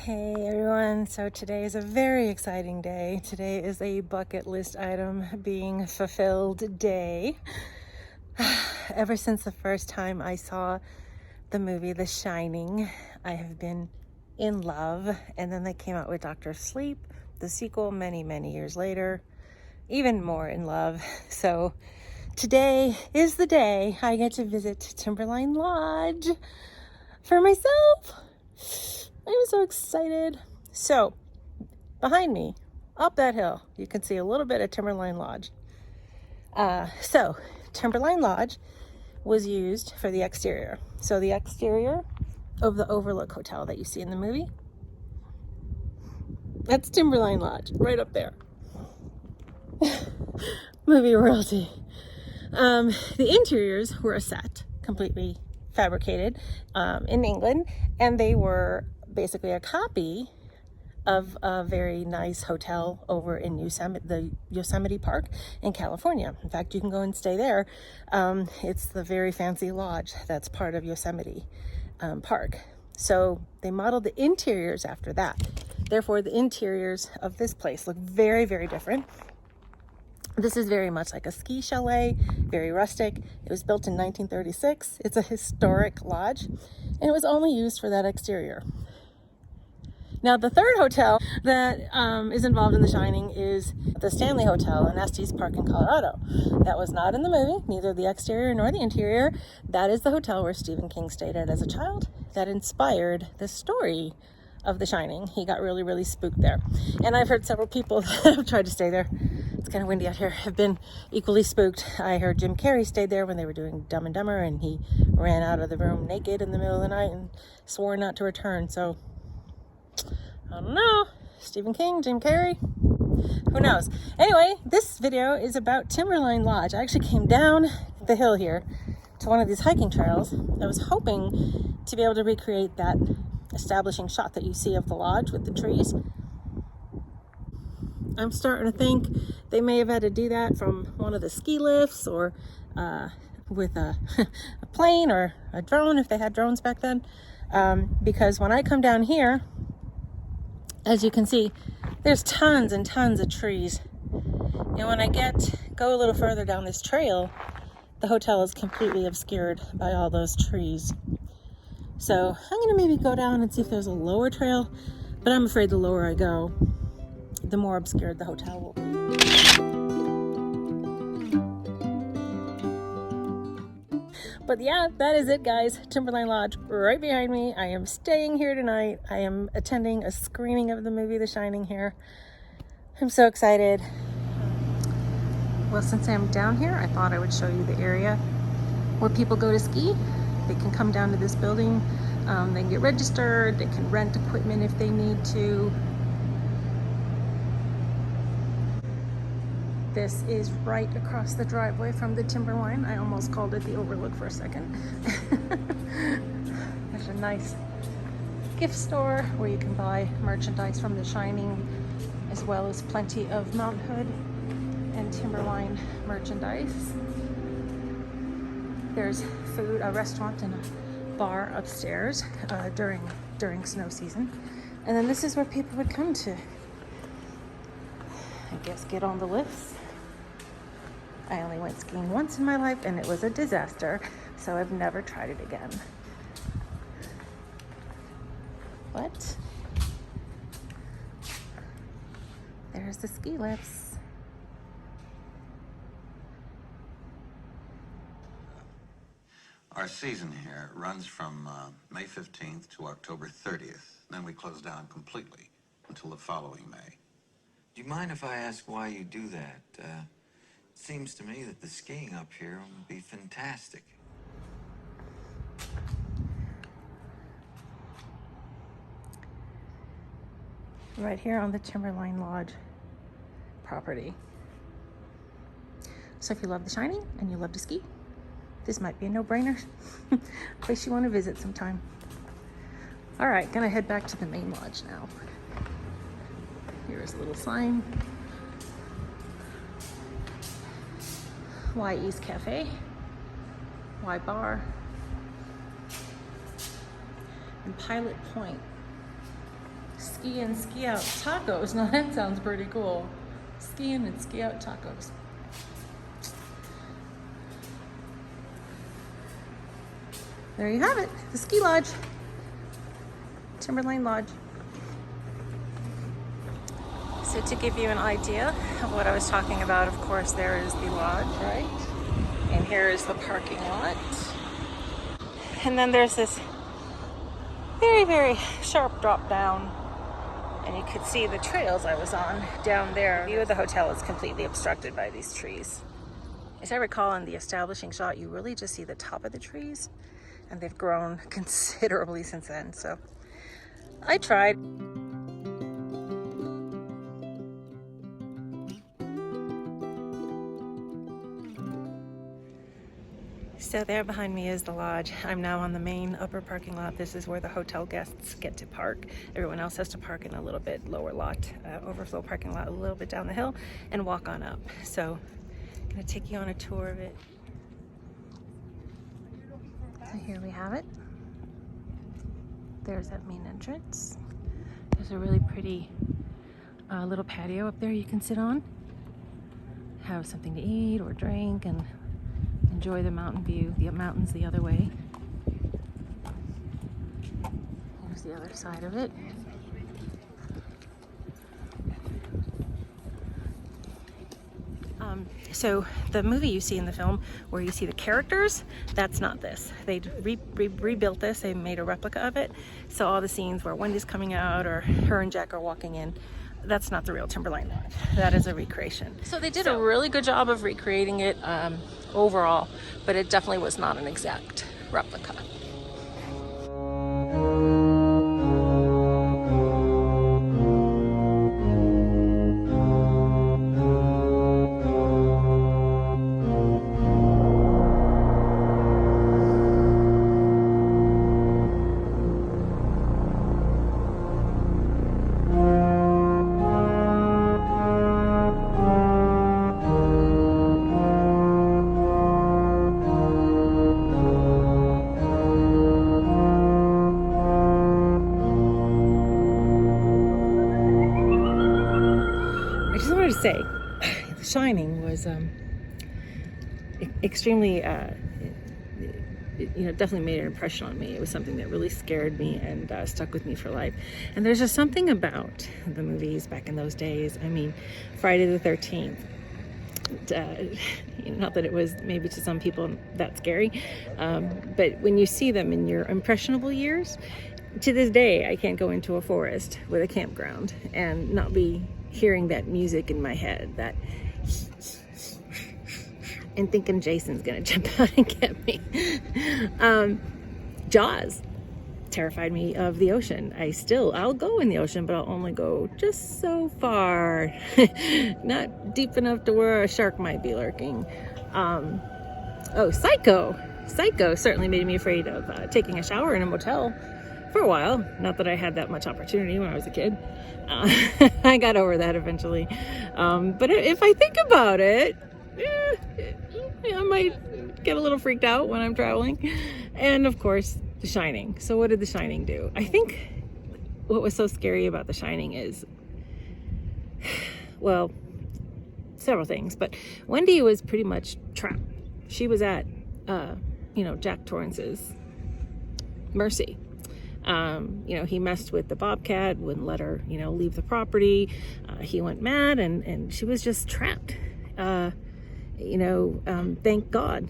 Hey everyone, so today is a very exciting day. Today is a bucket list item being fulfilled day. Ever since the first time I saw the movie The Shining, I have been in love. And then they came out with Dr. Sleep, the sequel, many years later, even more in love. So today is the day I get to visit Timberline Lodge for myself. I'm so excited. So, behind me, up that hill, you can see a little bit of Timberline Lodge. Timberline Lodge was used for the exterior. So the exterior of the Overlook Hotel that you see in the movie, that's Timberline Lodge, right up there. Movie royalty. The interiors were a set, completely fabricated in England, and they were basically a copy of a very nice hotel over in the Yosemite Park in California. In fact, you can go and stay there. It's the very fancy lodge that's part of Yosemite Park. So they modeled the interiors after that. Therefore, the interiors of this place look very different. This is very much like a ski chalet, very rustic. It was built in 1936. It's a historic lodge, and it was only used for that exterior. Now, the third hotel that is involved in The Shining is the Stanley Hotel in Estes Park in Colorado. That was not in the movie, neither the exterior nor the interior. That is the hotel where Stephen King stayed at as a child that inspired the story of The Shining. He got really spooked there. And I've heard several people that have tried to stay there. It's kind of windy out here, have been equally spooked. I heard Jim Carrey stayed there when they were doing Dumb and Dumber, and he ran out of the room naked in the middle of the night and swore not to return. So I don't know. Stephen King, Jim Carrey, who knows? Anyway, this video is about Timberline Lodge. I actually came down the hill here to one of these hiking trails. I was hoping to be able to recreate that establishing shot that you see of the lodge with the trees. I'm starting to think they may have had to do that from one of the ski lifts, or with a plane or a drone, if they had drones back then. Because when I come down here, as you can see, there's tons and tons of trees. And when I go a little further down this trail, the hotel is completely obscured by all those trees. So I'm gonna maybe go down and see if there's a lower trail, but I'm afraid the lower I go, the more obscured the hotel will be. But yeah, that is it, guys. Timberline Lodge right behind me. I am staying here tonight. I am attending a screening of the movie The Shining here. I'm so excited. Well, since I'm down here, I thought I would show you the area where people go to ski. They can come down to this building. They can get registered. They can rent equipment if they need to. This is right across the driveway from the Timberline. I almost called it the Overlook for a second. There's a nice gift store where you can buy merchandise from The Shining, as well as plenty of Mount Hood and Timberline merchandise. There's food, a restaurant and a bar upstairs during snow season. And then this is where people would come to, I guess, get on the lifts. I only went skiing once in my life and it was a disaster, so I've never tried it again. But there's the ski lifts. Our season here runs from May 15th to October 30th. Then we close down completely until the following May. Do you mind if I ask why you do that? It seems to me that the skiing up here would be fantastic. Right here on the Timberline Lodge property. So if you love The Shining and you love to ski, this might be a no-brainer. Place you want to visit sometime. All right, gonna head back to the main lodge now. Here's a little sign. Y East Cafe, Y Bar, and Pilot Point. ski in, ski out tacos. Now that sounds pretty cool. Ski in and ski out tacos. There you have it, the ski lodge. Timberline Lodge. So to give you an idea of what I was talking about, of course, there is the lodge, right? And here is the parking lot. And then there's this very, very sharp drop down. And you could see the trails I was on down there. The view of the hotel is completely obstructed by these trees. As I recall, in the establishing shot, you really just see the top of the trees. And they've grown considerably since then. So I tried. So there behind me is the lodge. I'm now on the main upper parking lot. This is where the hotel guests get to park. Everyone else has to park in a little bit lower lot, overflow parking lot a little bit down the hill and walk on up. So I'm gonna take you on a tour of it. So here we have it. There's that main entrance. There's a really pretty little patio up there you can sit on, have something to eat or drink, and enjoy the mountain view. The mountains the other way. Here's the other side of it. So the movie you see in the film where you see the characters, that's not this. They rebuilt this. They made a replica of it. So all the scenes where Wendy's coming out or her and Jack are walking in, that's not the real Timberline Lodge. That is a recreation. So they did a really good job of recreating it overall, but it definitely was not an exact replica. To say, The Shining was extremely, definitely made an impression on me. It was something that really scared me and stuck with me for life. And there's just something about the movies back in those days. I mean, Friday the 13th. Not that it was maybe to some people that scary, but when you see them in your impressionable years, to this day, I can't go into a forest with a campground and not be hearing that music in my head, that and thinking Jason's gonna jump out and get me. Jaws terrified me of the ocean. I'll go in the ocean, but I'll only go just so far, not deep enough to where a shark might be lurking. Psycho certainly made me afraid of taking a shower in a motel for a while. Not that I had that much opportunity when I was a kid. I got over that eventually. But if I think about it, I might get a little freaked out when I'm traveling. And of course, The Shining. So what did The Shining do? I think what was so scary about The Shining is, well, several things. But Wendy was pretty much trapped. She was at, Jack Torrance's mercy. He messed with the bobcat, wouldn't let her, leave the property. He went mad and she was just trapped. Thank God.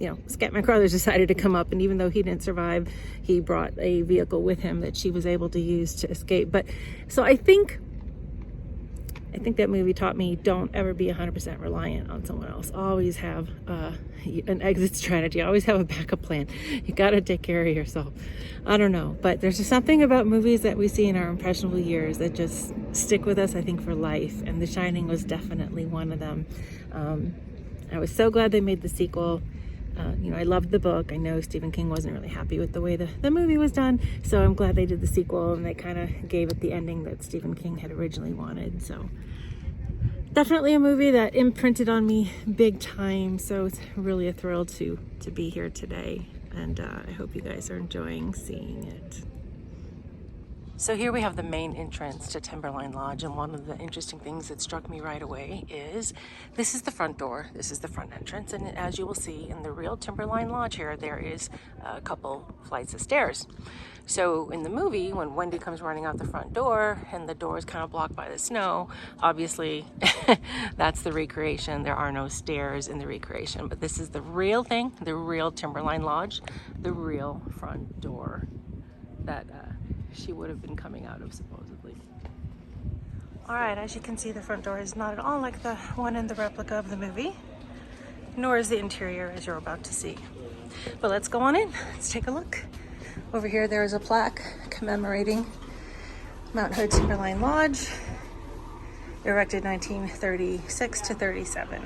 Scatman Crothers decided to come up, and even though he didn't survive, he brought a vehicle with him that she was able to use to escape. But so I think that movie taught me, don't ever be 100% reliant on someone else. Always have an exit strategy. Always have a backup plan. You got to take care of yourself. I don't know, but there's just something about movies that we see in our impressionable years that just stick with us, I think, for life. And The Shining was definitely one of them. I was so glad they made the sequel. I loved the book. I know Stephen King wasn't really happy with the way the movie was done, so I'm glad they did the sequel and they kind of gave it the ending that Stephen King had originally wanted. So definitely a movie that imprinted on me big time, so it's really a thrill to be here today, and I hope you guys are enjoying seeing it. So here we have the main entrance to Timberline Lodge, and one of the interesting things that struck me right away is this is the front door, this is the front entrance, and as you will see in the real Timberline Lodge here, there is a couple flights of stairs. So in the movie, when Wendy comes running out the front door and the door is kind of blocked by the snow, obviously that's the recreation. There are no stairs in the recreation, but this is the real thing, the real Timberline Lodge, the real front door that she would have been coming out of, supposedly. All right, as you can see, the front door is not at all like the one in the replica of the movie, nor is the interior, as you're about to see. But let's go on in. Let's take a look. Over here, there is a plaque commemorating Mount Hood Timberline Lodge, erected 1936 to 37.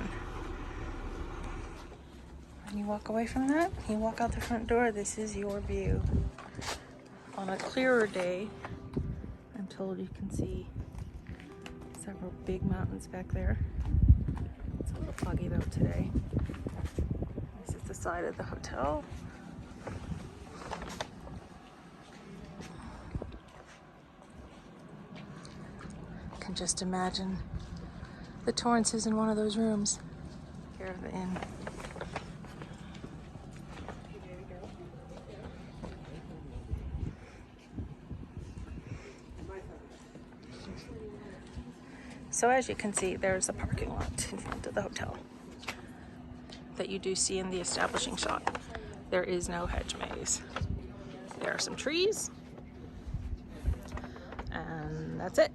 When you walk away from that, you walk out the front door, this is your view. On a clearer day, I'm told you can see several big mountains back there. It's a little foggy though today. This is the side of the hotel. I can just imagine the Torrances in one of those rooms here at the inn. So as you can see, there's a parking lot in front of the hotel that you do see in the establishing shot. There is no hedge maze. There are some trees, and that's it.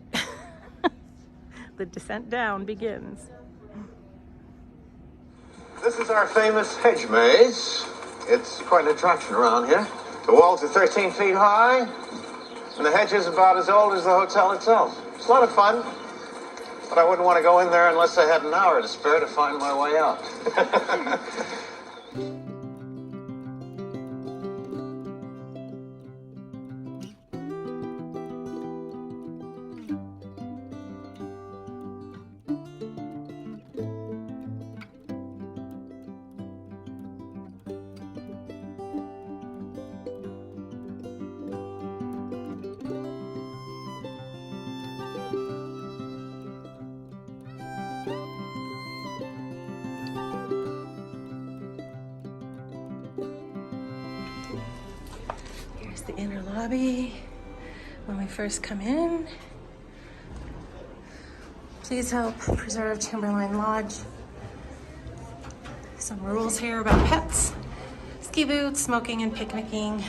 The descent down begins. This is our famous hedge maze. It's quite an attraction around here. The walls are 13 feet high, and the hedge is about as old as the hotel itself. It's a lot of fun. But I wouldn't want to go in there unless I had an hour to spare to find my way out. Here's the inner lobby when we first come in. Please help preserve Timberline Lodge. Some rules here about pets, ski boots, smoking and picnicking.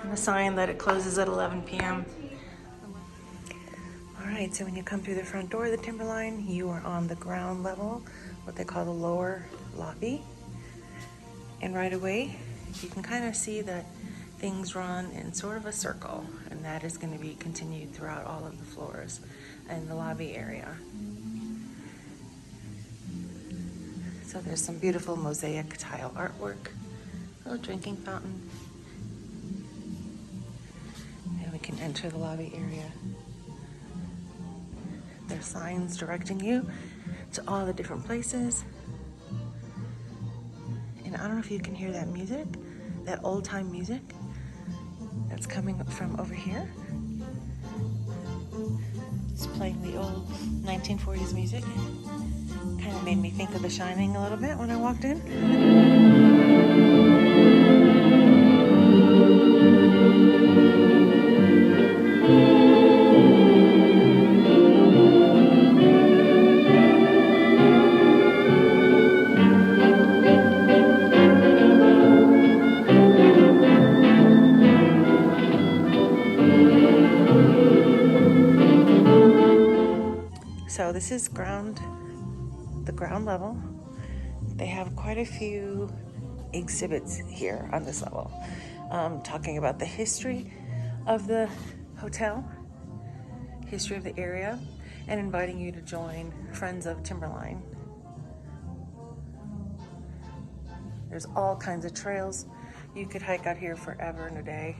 And the sign that it closes at 11 p.m. All right, so when you come through the front door of the Timberline, you are on the ground level, what they call the lower lobby. And right away, you can kind of see that things run in sort of a circle, and that is going to be continued throughout all of the floors in the lobby area. So there's some beautiful mosaic tile artwork, a little drinking fountain, and we can enter the lobby area. There's signs directing you to all the different places. And I don't know if you can hear that music, that old-time music that's coming from over here. It's playing the old 1940s music. Kind of made me think of The Shining a little bit when I walked in. So this is the ground level. They have quite a few exhibits here on this level, talking about the history of the hotel, history of the area, and inviting you to join Friends of Timberline. There's all kinds of trails. You could hike out here forever and a day.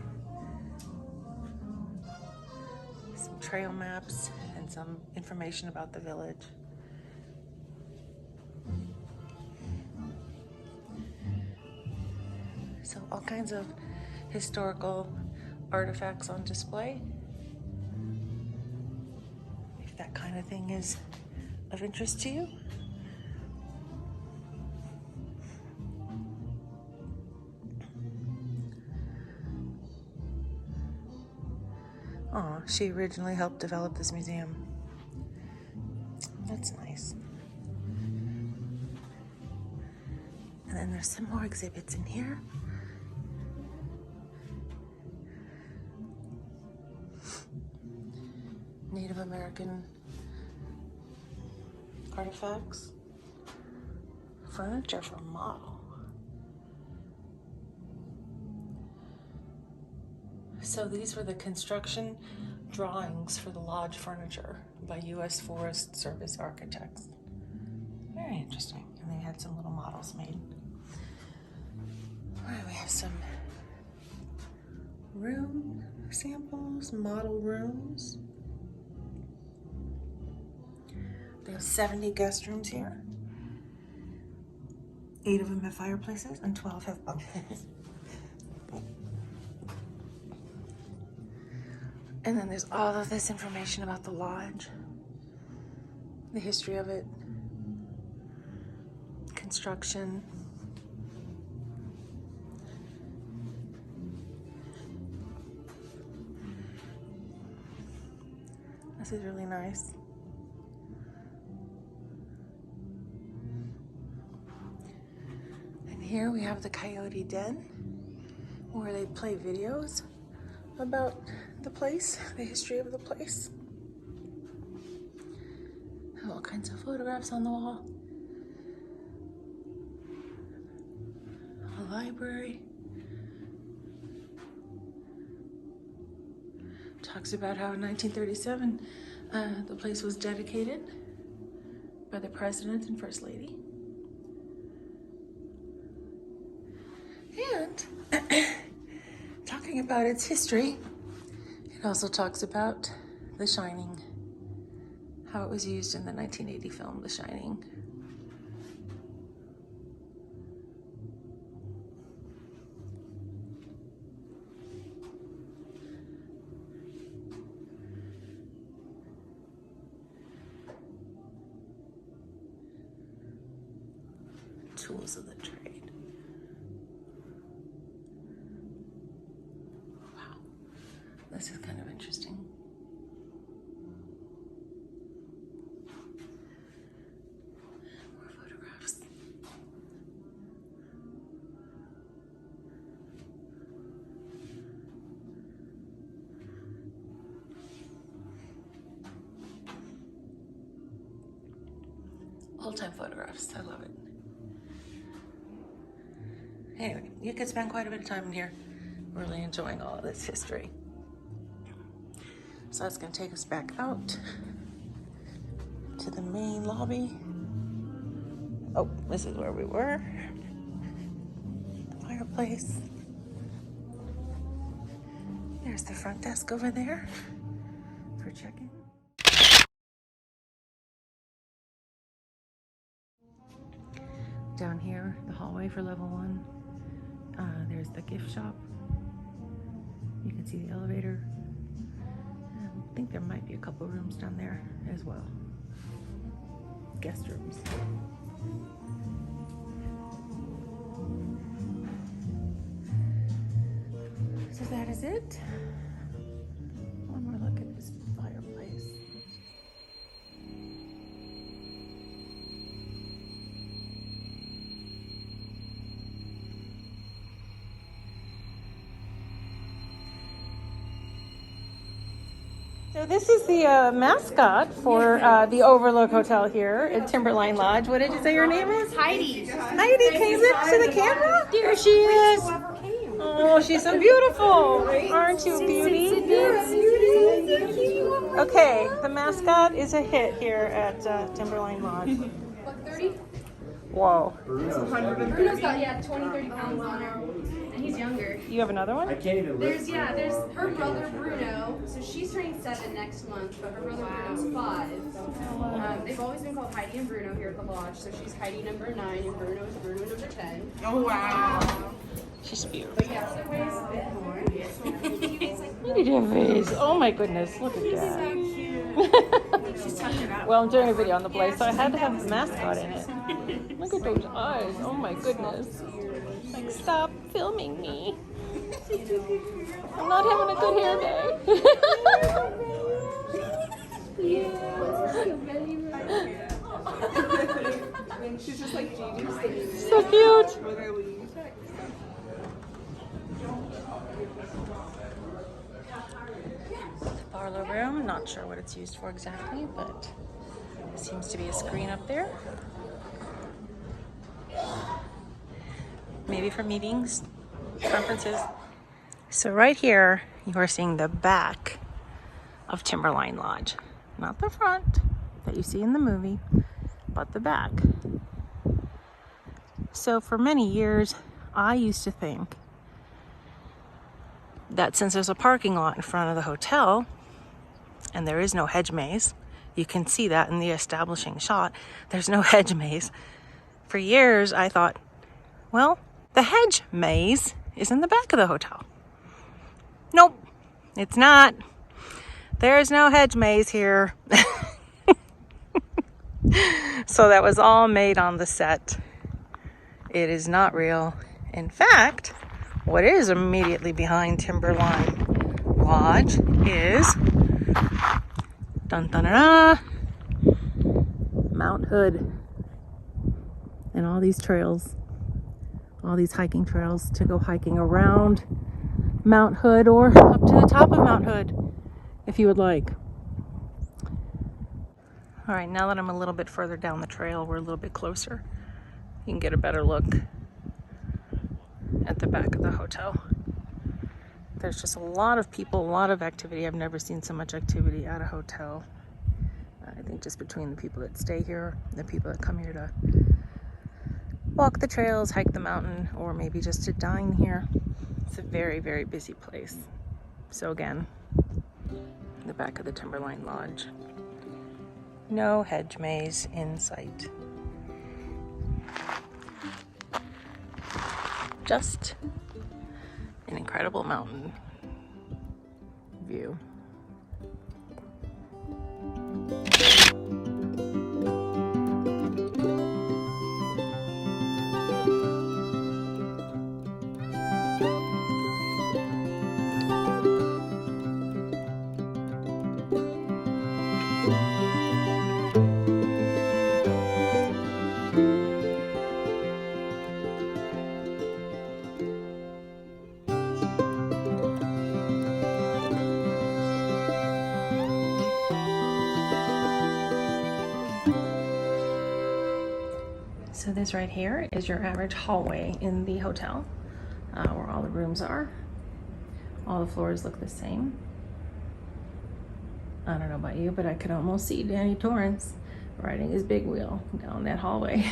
Some trail maps and some information about the village. So all kinds of historical artifacts on display. If that kind of thing is of interest to you. Oh, she originally helped develop this museum. That's nice. And then there's some more exhibits in here. Native American artifacts. Furniture for model. So these were the construction drawings for the lodge furniture by U.S. Forest Service architects. Very interesting. And they had some little models made. All right, we have some room samples, model rooms. There's 70 guest rooms here. 8 of them have fireplaces and 12 have bunk beds. And then there's all of this information about the lodge, the history of it, construction. This is really nice. And here we have the Coyote Den, where they play videos about the place, the history of the place. All kinds of photographs on the wall. A library. Talks about how in 1937 the place was dedicated by the President and First Lady. And talking about its history, it also talks about The Shining, how it was used in the 1980 film The Shining. Tools of the trade. Wow, this is kind of interesting. More photographs. Old-time photographs, I love it. Anyway, you could spend quite a bit of time in here really enjoying all of this history. So that's going to take us back out to the main lobby. Oh, this is where we were. The fireplace. There's the front desk over there for check-in. Down here, the hallway for level 1. There's the gift shop. You can see the elevator. I think there might be a couple rooms down there as well. Guest rooms. So that is it. One more look at this fireplace. So this is the mascot for the Overlook Hotel here at Timberline Lodge. What did you say your name is? Heidi. Heidi, can you look to the camera? There she is. Oh, she's so beautiful. Aren't you a beauty? Okay, the mascot is a hit here at Timberline Lodge. What, 30? Whoa. Bruno's got, 20, 30 pounds on her. And he's younger. You have another one? There's her brother Bruno. So she's turning 7 next month, but her brother Bruno's 5. They've always been called Heidi and Bruno here at the lodge. So she's Heidi number 9 and Bruno is Bruno number 10. Oh, wow. She's beautiful. Look at your face. Oh my goodness, look at that. Well, I'm doing a video on the place, so I had to have the mascot in it. Look at those eyes. Oh my goodness. Like, stop filming me. I'm not having a good hair day. She's just like Gigi. So cute. Parlor room, not sure what it's used for exactly, but there seems to be a screen up there. Maybe for meetings, conferences. So right here, you are seeing the back of Timberline Lodge. Not the front that you see in the movie, but the back. So for many years, I used to think that since there's a parking lot in front of the hotel, and there is no hedge maze, you can see that in the establishing shot, there's no hedge maze. For years, I thought, well, the hedge maze is in the back of the hotel. Nope, it's not. There's no hedge maze here. So that was all made on the set. It is not real. In fact, what is immediately behind Timberline Lodge is dun, dun, dun, dun, Mount Hood. And all these trails, all these hiking trails to go hiking around Mount Hood or up to the top of Mount Hood if you would like. All right, now that I'm a little bit further down the trail, we're a little bit closer. You can get a better look at the back of the hotel. There's just a lot of people, a lot of activity. I've never seen so much activity at a hotel. I think just between the people that stay here, the people that come here to walk the trails, hike the mountain, or maybe just to dine here. It's a very, very busy place. So again, the back of the Timberline Lodge. No hedge maze in sight. Just an incredible mountain view. So this right here is your average hallway in the hotel, where all the rooms are. All the floors look the same. I don't know about you, but I could almost see Danny Torrance riding his big wheel down that hallway.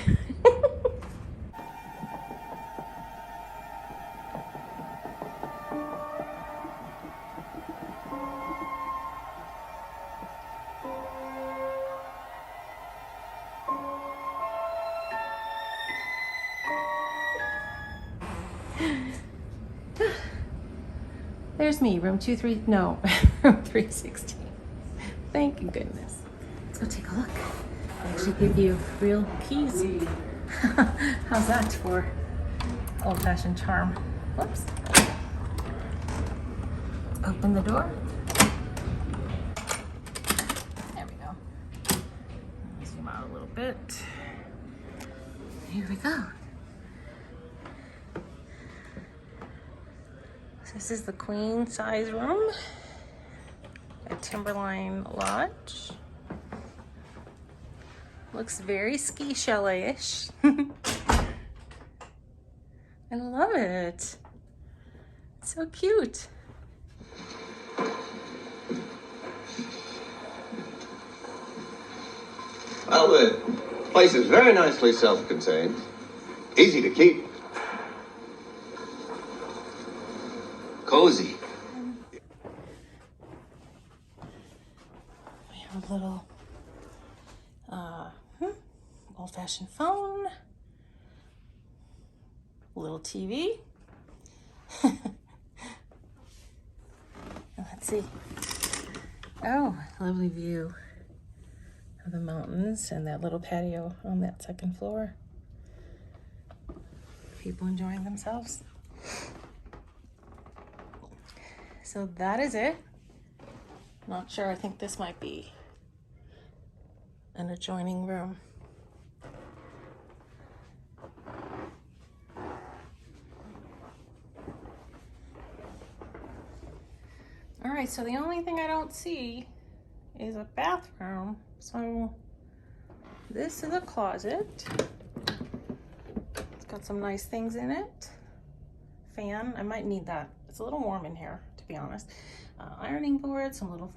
There's me, room 316. Thank you goodness. Let's go take a look. They actually give you real keys. How's that for old-fashioned charm? Whoops. Open the door. There we go. Zoom out a little bit. Here we go. This is the queen size room at Timberline Lodge. Looks very ski chalet-ish. I love it. It's so cute. Well, the place is very nicely self-contained. Easy to keep. Cozy. We have a little old-fashioned phone, a little TV, see. Oh, lovely view of the mountains and that little patio on that second floor. People enjoying themselves. So that is it. Not sure, I think this might be an adjoining room. All right, so the only thing I don't see is a bathroom. So this is a closet. It's got some nice things in it. Fan, I might need that. It's a little warm in here, to be honest. Ironing board, some little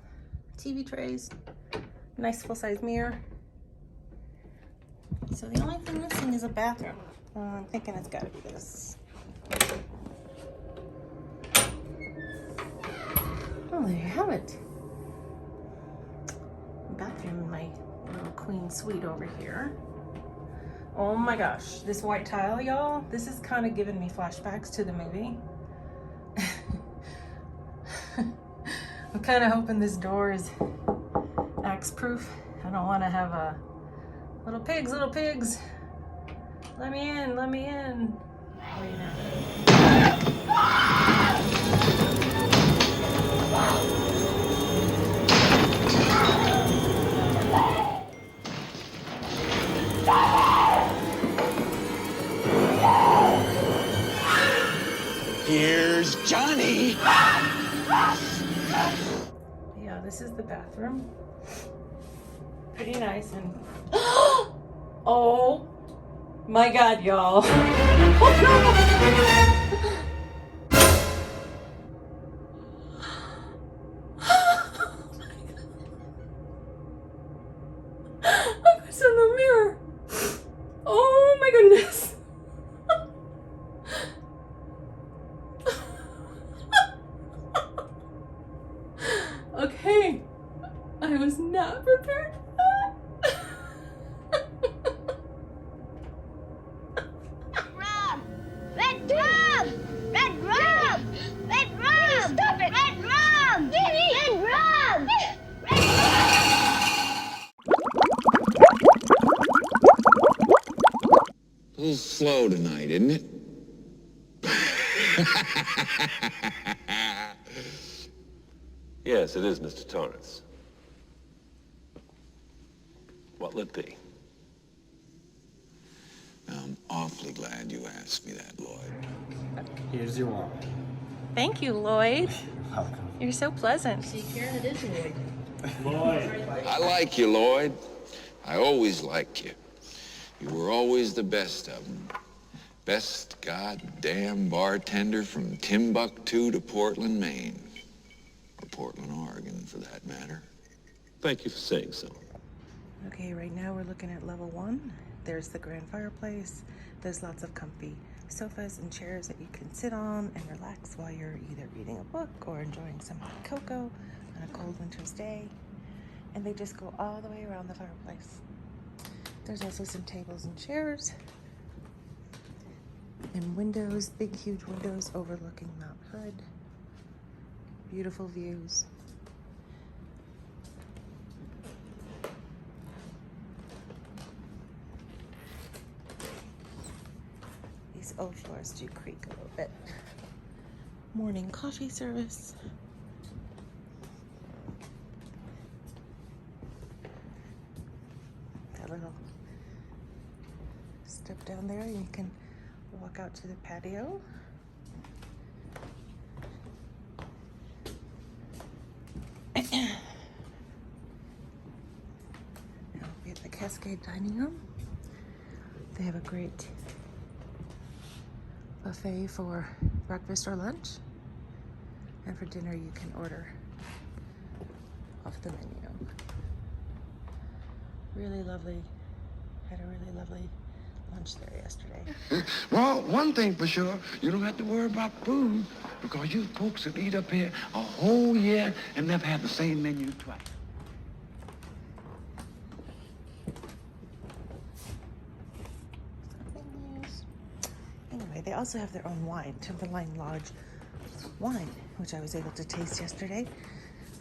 TV trays, nice full-size mirror. So the only thing missing is a bathroom. I'm thinking it's gotta be this. Oh, there you have it. Bathroom in my little queen suite over here. Oh my gosh, this white tile, y'all, this is kind of giving me flashbacks to the movie. I'm kind of hoping this door is axe-proof. I don't want to have a little pigs, let me in, let me in. Oh, you know. Here's Johnny. Yeah, this is the bathroom. Pretty nice and oh my god, y'all. What's in the mirror? Oh my goodness. Okay, I was not prepared for that. Rum! Red rum! Red rum! Red rum! Stop it! Red rum! Red rum! A little slow tonight, isn't it? Yes, it is, Mr. Torrance. What'll it be? I'm awfully glad you asked me that, Lloyd. Here's your wine. Thank you, Lloyd. Welcome. You're so pleasant. Lloyd. I like you, Lloyd. I always liked you. You were always the best of them. Best goddamn bartender from Timbuktu to Portland, Maine. Or Portland, Oregon, for that matter. Thank you for saying so. Okay, right now we're looking at level 1. There's the grand fireplace. There's lots of comfy sofas and chairs that you can sit on and relax while you're either reading a book or enjoying some hot cocoa on a cold winter's day. And they just go all the way around the fireplace. There's also some tables and chairs and windows, big huge windows overlooking Mount Hood. Beautiful views. These old floors do creak a little bit. Morning coffee service. Got a little step down there. You can walk out to the patio. Now we have the Cascade dining room. They have a great buffet for breakfast or lunch. And for dinner you can order off the menu. Really lovely. Had a really lovely lunch there yesterday. Well, one thing for sure, you don't have to worry about food because you folks will eat up here a whole year and never have the same menu twice. Anyway, they also have their own wine, Timberline Lodge wine, which I was able to taste yesterday.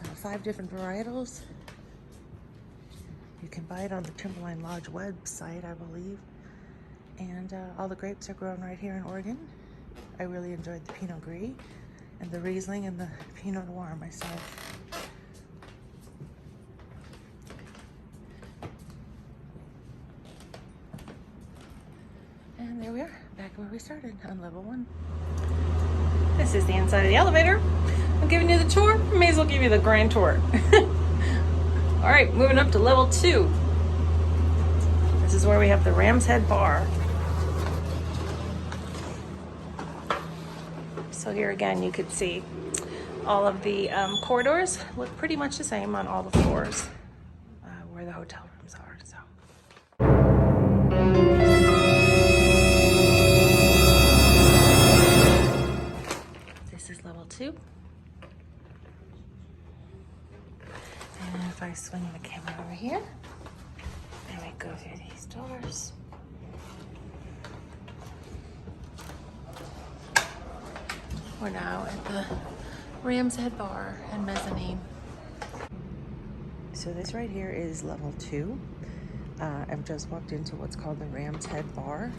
5 different varietals. You can buy it on the Timberline Lodge website, I believe. And all the grapes are grown right here in Oregon. I really enjoyed the Pinot Gris and the Riesling and the Pinot Noir myself. And there we are, back where we started on level 1. This is the inside of the elevator. I'm giving you the tour. May as well give you the grand tour. All right, moving up to level 2. This is where we have the Ram's Head Bar. So here again, you could see all of the corridors look pretty much the same on all the floors where the hotel rooms are. So. This is level 2. And if I swing the camera over here, and we go through these doors. We're now at the Ram's Head Bar and Mezzanine. So this right here is level 2. I've just walked into what's called the Ram's Head Bar.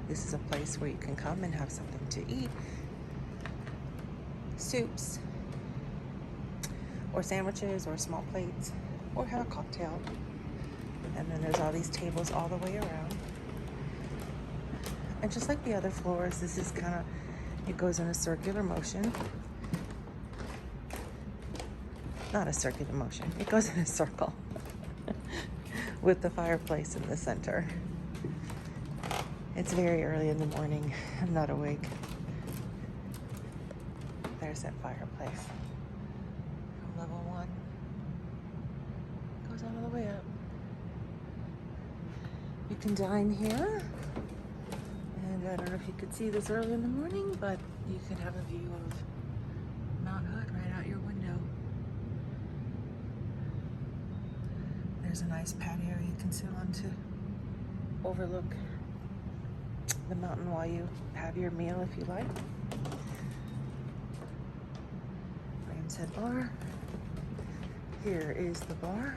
This is a place where you can come and have something to eat. Soups, or sandwiches, or small plates, or have a cocktail. And then there's all these tables all the way around. And just like the other floors, this is kind of, it goes in a circular motion. Not a circular motion, it goes in a circle with the fireplace in the center. It's very early in the morning. I'm not awake. There's that fireplace from level 1. Goes all the way up. You can dine here. And I don't know if you could see this early in the morning, but you can have a view of Mount Hood right out your window. There's a nice patio you can sit on to overlook the mountain while you have your meal if you like. Ram's Head Bar. Here is the bar.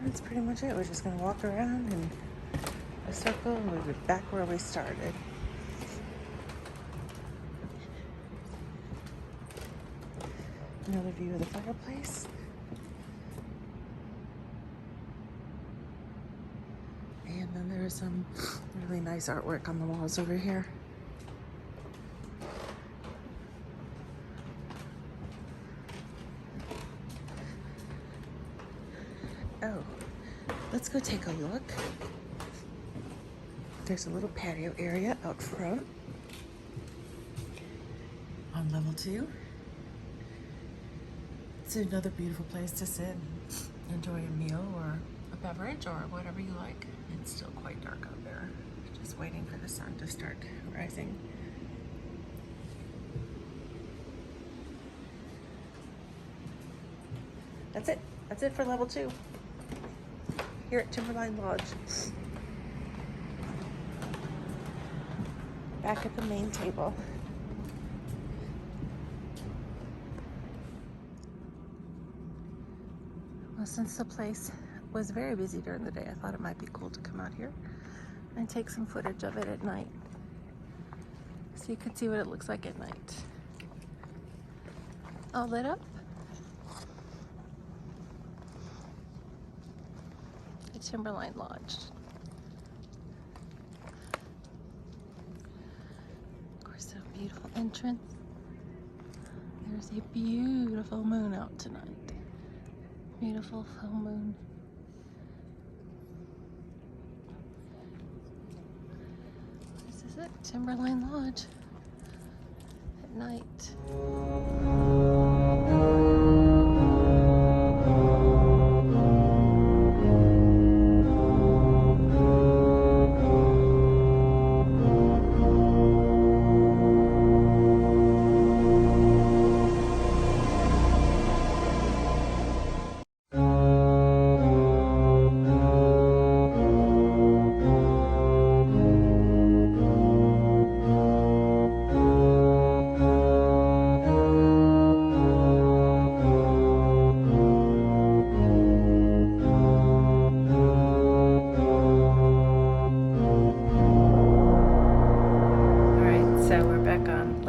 That's pretty much it. We're just going to walk around in a circle and we'll be back where we started. Another view of the fireplace. And then there's some really nice artwork on the walls over here. Oh, let's go take a look. There's a little patio area out front on level 2. It's another beautiful place to sit and enjoy a meal or a beverage or whatever you like. It's still quite dark out there. Just waiting for the sun to start rising. That's it. That's it for level 2. Here at Timberline Lodge. Back at the main table. Well, since the place was very busy during the day, I thought it might be cool to come out here and take some footage of it at night. So you can see what it looks like at night. All lit up. The Timberline Lodge. Of course, a beautiful entrance. There's a beautiful moon out tonight. Beautiful full moon. This is it, Timberline Lodge at night.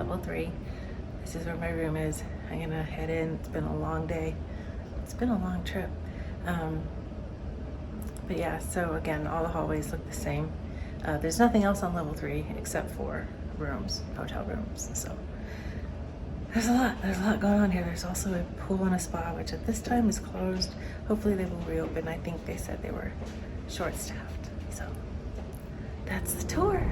level 3. This is where my room is. I'm gonna head in. It's been a long day. It's been a long trip. But yeah, so again, all the hallways look the same. There's nothing else on level 3 except for rooms, hotel rooms. So there's a lot going on here. There's also a pool and a spa, which at this time is closed. Hopefully they will reopen. I think they said they were short-staffed. So that's the tour.